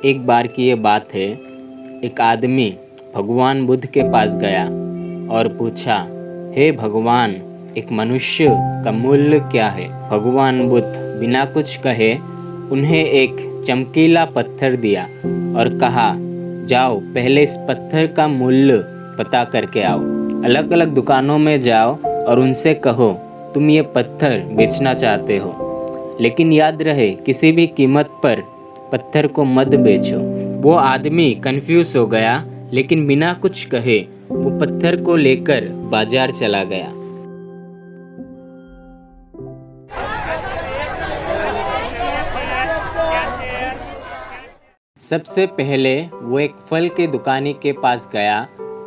एक बार की ये बात है, एक आदमी भगवान बुद्ध के पास गया और पूछा, हे भगवान, एक मनुष्य का मूल्य क्या है? भगवान बुद्ध बिना कुछ कहे उन्हें एक चमकीला पत्थर दिया और कहा, जाओ पहले इस पत्थर का मूल्य पता करके आओ। अलग अलग दुकानों में जाओ और उनसे कहो तुम ये पत्थर बेचना चाहते हो, लेकिन याद रहे किसी भी कीमत पर पत्थर को मत बेचो। वो आदमी कंफ्यूज हो गया, लेकिन बिना कुछ कहे वो पत्थर को लेकर बाजार चला गया। सबसे पहले वो एक फल के दुकानी के पास गया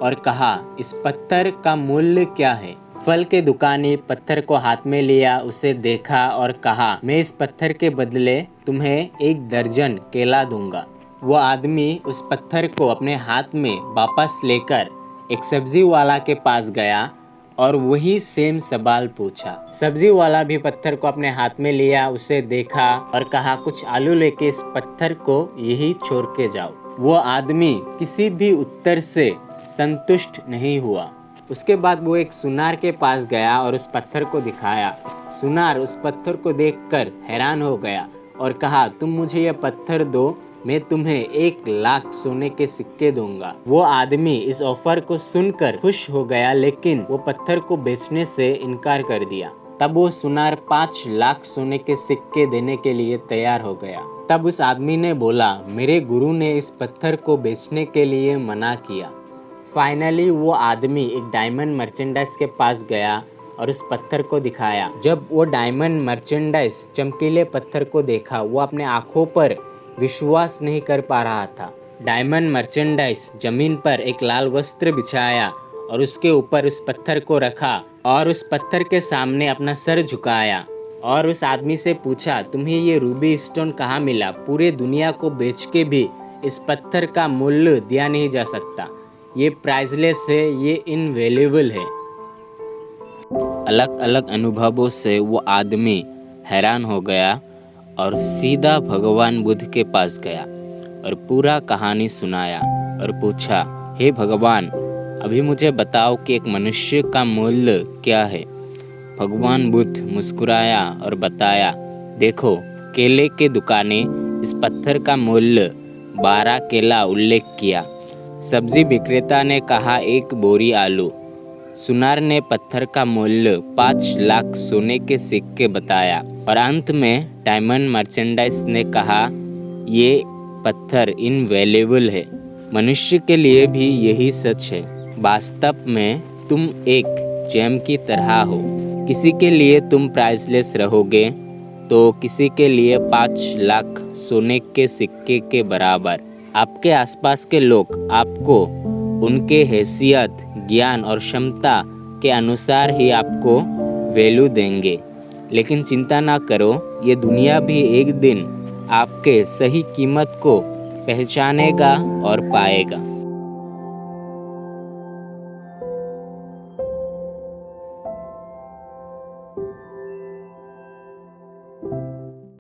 और कहा, इस पत्थर का मूल्य क्या है? फल के दुकानी पत्थर को हाथ में लिया, उसे देखा और कहा, मैं इस पत्थर के बदले तुम्हें 1 दर्जन केला दूंगा। वो आदमी उस पत्थर को अपने हाथ में वापस लेकर एक सब्जी वाला के पास गया और वही सेम सवाल पूछा। सब्जी वाला भी पत्थर को अपने हाथ में लिया, उसे देखा और कहा, कुछ आलू लेके इस पत्थर को यही छोड़ के जाओ। वो आदमी किसी भी उत्तर से संतुष्ट नहीं हुआ। उसके बाद वो एक सुनार के पास गया और उस पत्थर को दिखाया। सुनार उस पत्थर को देखकर हैरान हो गया और कहा, तुम मुझे यह पत्थर दो, मैं तुम्हें 1 लाख सोने के सिक्के दूंगा। वो आदमी इस ऑफर को सुनकर खुश हो गया, लेकिन वो पत्थर को बेचने से इनकार कर दिया। तब वो सुनार 5 लाख सोने के सिक्के देने के लिए तैयार हो गया। तब उस आदमी ने बोला, मेरे गुरु ने इस पत्थर को बेचने के लिए मना किया। फाइनली वो आदमी एक डायमंड मर्चेंडाइज के पास गया और उस पत्थर को दिखाया। जब वो डायमंड मर्चेंडाइज चमकीले पत्थर को देखा, वो अपने आंखों पर विश्वास नहीं कर पा रहा था। डायमंड मर्चेंडाइज जमीन पर एक लाल वस्त्र बिछाया और उसके ऊपर उस पत्थर को रखा और उस पत्थर के सामने अपना सर झुकाया और उस आदमी से पूछा, तुम्हें ये रूबी स्टोन कहाँ मिला? पूरे दुनिया को बेच के भी इस पत्थर का मूल्य दिया नहीं जा सकता। ये प्राइसलेस है, ये इनवैल्यूएबल है। अलग अलग अनुभवों से वो आदमी हैरान हो गया और सीधा भगवान बुद्ध के पास गया और पूरा कहानी सुनाया और पूछा, हे भगवान, अभी मुझे बताओ कि एक मनुष्य का मूल्य क्या है? भगवान बुद्ध मुस्कुराया और बताया, देखो, केले के दुकाने इस पत्थर का मूल्य 12 केला उल्लेख किया। सब्जी विक्रेता ने कहा 1 बोरी आलू। सुनार ने पत्थर का मूल्य 5 लाख सोने के सिक्के बताया और अंत में डायमंड मर्चेंडाइज ने कहा, ये पत्थर इनवैल्यूएबल है। मनुष्य के लिए भी यही सच है। वास्तव में तुम एक जेम की तरह हो। किसी के लिए तुम प्राइसलेस रहोगे तो किसी के लिए 5 लाख सोने के सिक्के के बराबर। आपके आसपास के लोग आपको उनके हैसियत, ज्ञान और क्षमता के अनुसार ही आपको वैल्यू देंगे। लेकिन चिंता ना करो, ये दुनिया भी एक दिन आपके सही कीमत को पहचानेगा और पाएगा।